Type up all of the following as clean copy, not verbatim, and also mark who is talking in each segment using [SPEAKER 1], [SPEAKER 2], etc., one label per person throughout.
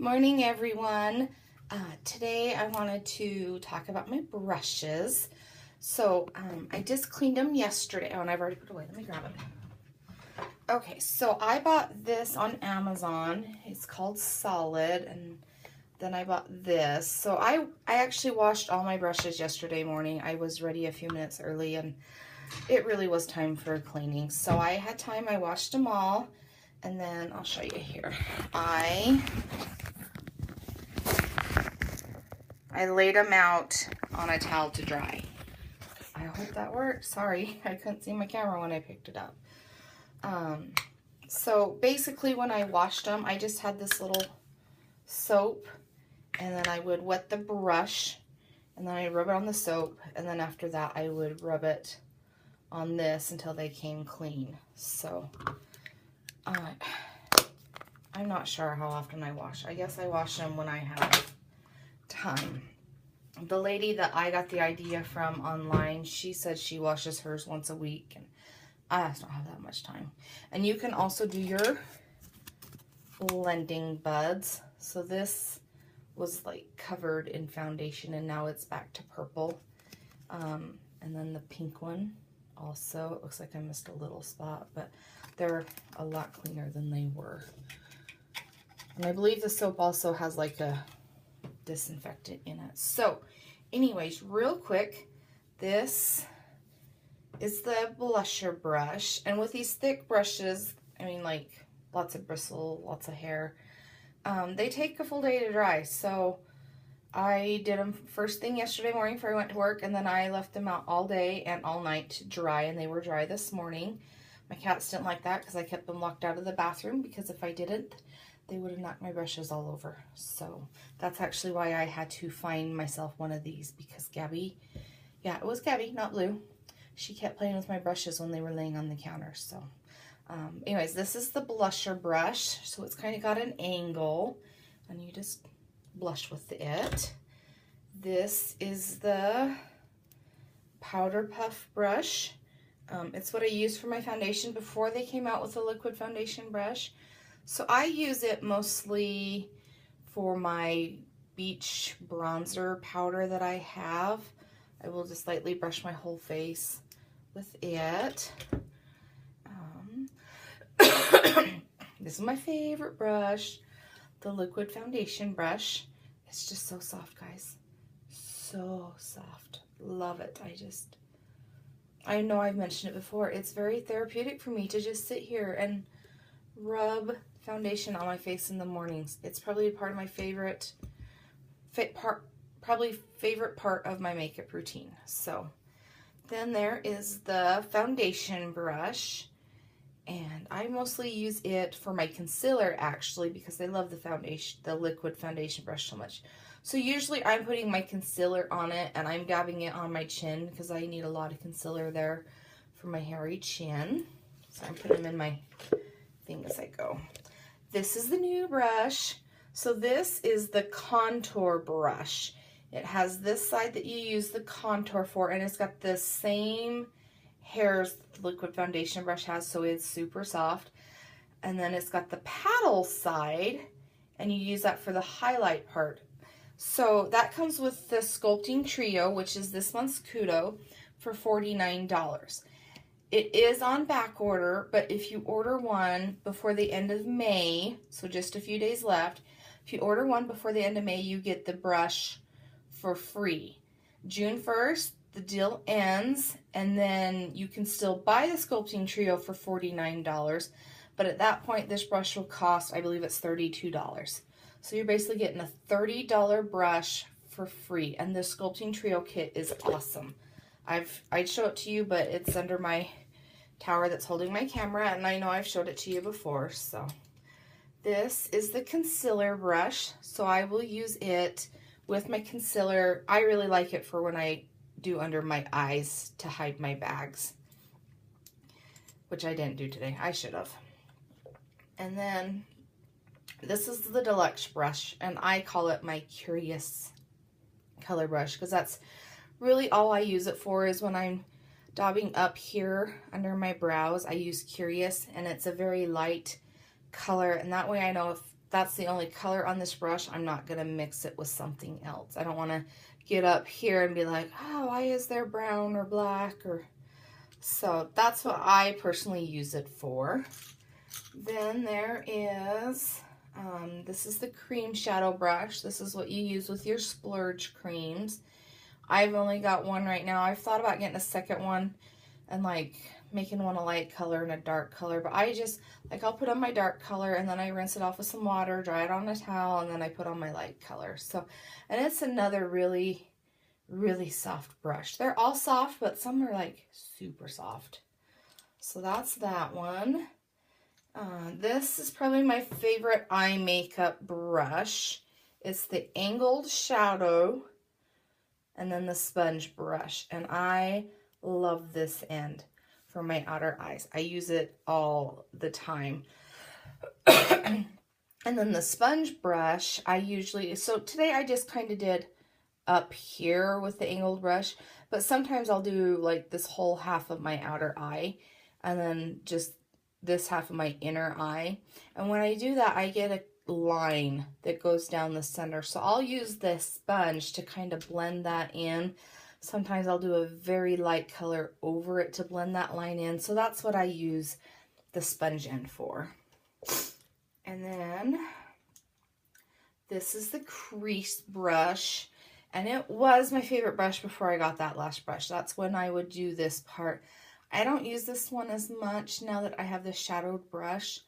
[SPEAKER 1] Morning, everyone. Today I wanted to talk about my brushes. So I just cleaned them yesterday. Oh, and I've already put it away. Let me grab it. Okay, so I bought this on Amazon. It's called Solid, and then I bought this. So I actually washed all my brushes yesterday morning. I was ready a few minutes early, and it really was time for cleaning. So I had time. I washed them all, and then I'll show you here. I laid them out on a towel to dry. I hope that worked. Sorry, I couldn't see my camera when I picked it up. So basically when I washed them, I just had this little soap, and then I would wet the brush, and then I'd rub it on the soap, and then after that I would rub it on this until they came clean. So I'm not sure how often I wash. I guess I wash them when I have time. The lady that I got the idea from online, she said she washes hers once a week, and I just don't have that much time. And you can also do your blending buds. So this was like covered in foundation, and now it's back to purple. And then the pink one also, it looks like I missed a little spot, but they're a lot cleaner than they were. And I believe the soap also has like a disinfectant in it. So anyways, real quick, this is the blusher brush, and with these thick brushes, I mean, like lots of bristle, lots of hair, they take a full day to dry. So I did them first thing yesterday morning before I went to work, and then I left them out all day and all night to dry, and they were dry this morning. My cats didn't like that because I kept them locked out of the bathroom, because if I didn't, they would have knocked my brushes all over. So that's actually why I had to find myself one of these, because Gabby, yeah, it was Gabby, not Blue. She kept playing with my brushes when they were laying on the counter. So anyways, this is the blusher brush. So it's kind of got an angle, and you just blush with it. This is the powder puff brush. It's what I used for my foundation before they came out with the liquid foundation brush. So I use it mostly for my beach bronzer powder that I have. I will just lightly brush my whole face with it. This is my favorite brush, the liquid foundation brush. It's just so soft, guys. So soft. Love it. I know I've mentioned it before. It's very therapeutic for me to just sit here and rub foundation on my face in the mornings. It's probably part of my favorite part of my makeup routine. So then there is the foundation brush, and I mostly use it for my concealer actually, because I love the liquid foundation brush so much. So usually I'm putting my concealer on it, and I'm dabbing it on my chin because I need a lot of concealer there for my hairy chin. So I'm putting them in my thing as I go. This is the new brush. So this is the contour brush. It has this side that you use the contour for, and it's got the same hairs the liquid foundation brush has, so it's super soft. And then it's got the paddle side, and you use that for the highlight part. So that comes with the Sculpting Trio, which is this month's Kudo, for $49. It is on back order, but if you order one before the end of May, so just a few days left, if you order one before the end of May, you get the brush for free. June 1st, the deal ends, and then you can still buy the Sculpting Trio for $49, but at that point, this brush will cost, I believe it's $32. So you're basically getting a $30 brush for free, and the Sculpting Trio kit is awesome. I'd show it to you, but it's under my tower that's holding my camera, and I know I've showed it to you before. So this is the concealer brush, so I will use it with my concealer. I really like it for when I do under my eyes to hide my bags, which I didn't do today. I should have. And then this is the deluxe brush, and I call it my Curious color brush, because that's really all I use it for, is when I'm daubing up here under my brows. I use Curious, and it's a very light color, and that way I know that's the only color on this brush. I'm not gonna mix it with something else. I don't wanna get up here and be like, oh, why is there brown or black? Or so that's what I personally use it for. Then there is, this is the cream shadow brush. This is what you use with your splurge creams. I've only got one right now. I've thought about getting a second one and like making one a light color and a dark color, but I just, like, I'll put on my dark color and then I rinse it off with some water, dry it on a towel, and then I put on my light color. So, and it's another really, really soft brush. They're all soft, but some are like super soft. So that's that one. This is probably my favorite eye makeup brush. It's the angled shadow and then the sponge brush. And I love this end for my outer eyes. I use it all the time. And then the sponge brush, I usually, so today I just kind of did up here with the angled brush, but sometimes I'll do like this whole half of my outer eye and then just this half of my inner eye. And when I do that, I get a line that goes down the center. So I'll use this sponge to kind of blend that in. Sometimes I'll do a very light color over it to blend that line in. So that's what I use the sponge end for. And then this is the crease brush. And it was my favorite brush before I got that lash brush. That's when I would do this part. I don't use this one as much now that I have the shadowed brush.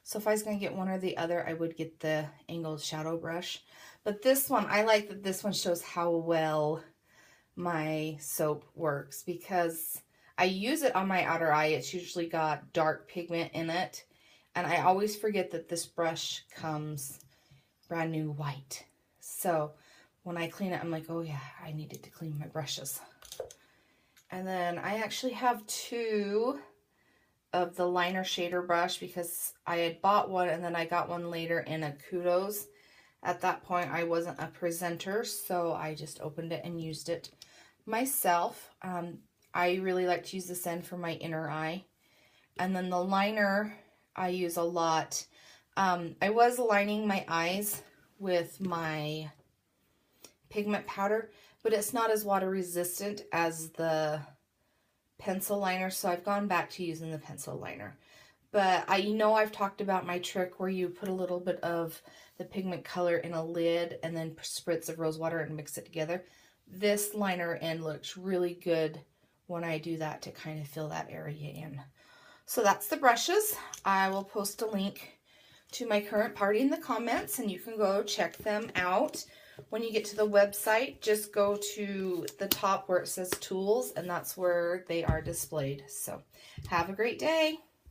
[SPEAKER 1] So if I was going to get one or the other, I would get the angled shadow brush. But this one, I like that this one shows how well my soap works because I use it on my outer eye. It's usually got dark pigment in it. And I always forget that this brush comes brand new white. So when I clean it, I'm like, oh yeah, I needed to clean my brushes. And then I actually have two of the liner shader brush because I had bought one and then I got one later in a Kudos. At that point, I wasn't a presenter, so I just opened it and used it myself. I really like to use this end for my inner eye. And then the liner I use a lot. I was lining my eyes with my pigment powder, but it's not as water resistant as the pencil liner, so I've gone back to using the pencil liner. But I've talked about my trick where you put a little bit of the pigment color in a lid and then spritz of rose water and mix it together. This liner end looks really good when I do that to kind of fill that area in. So that's the brushes. I will post a link to my current party in the comments and you can go check them out. When you get to the website, just go to the top where it says tools, and that's where they are displayed. So have a great day.